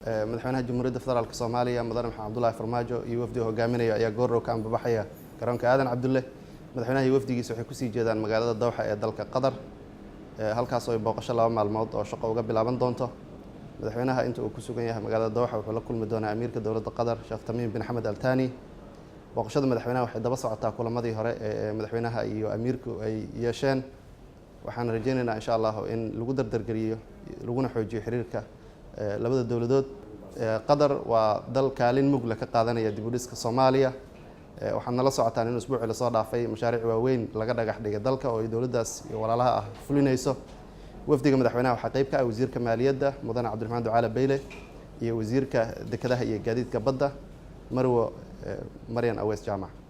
madaxweynaha Jamhuuriyadda Federaalka Soomaaliya Mudane Maxamed Cabdullaahi Farmaajo iyo wafdi hogaaminaya ayaa goor ka anbabaxaya garoonka Aadan Cabdulle. Madaxweynaha iyo wafdigiisa waxay ku sii jeedaan magaalada Dawxa ee dalka Qatar, halkaas oo ay booqasho 2 maalmood oo shaqo uga bilaaban doonto. madaxweynaha inta uu ku sugan yahay magaalada Dawxa wuxuu la kulmi doonaa amiirka dowladda Qatar Sheekh Tamiim bin Hamad Al Thani. booqashada madaxweynaha waxay daba socotaa kulamadii hore ee madaxweynaha iyo amiirku ay yeesheen. waxaan rajaynaynaa insha Allah in lagu dardargeliyo laguna xoojiyo xiriirka labada dowladood. Qatar waa dal kaalin mug leh ka qaadanaya dib u dhiska Soomaaliya. waxaan nala socotaan in usbuucii la soo dhaafay mashaariic waaweyn laga dhagax dhigay dalka oo ay dowladdaas iyo walaalaha ah fulinayso. wafdiga madaxweynaha waxaa qayb ka ah wasiirka maaliyadda Mudane Cabdiraxmaan Ducaale Beyle iyo wasiirka dekedaha iyo gaadiidka badda Marwo Maryan Aweys Jaamac.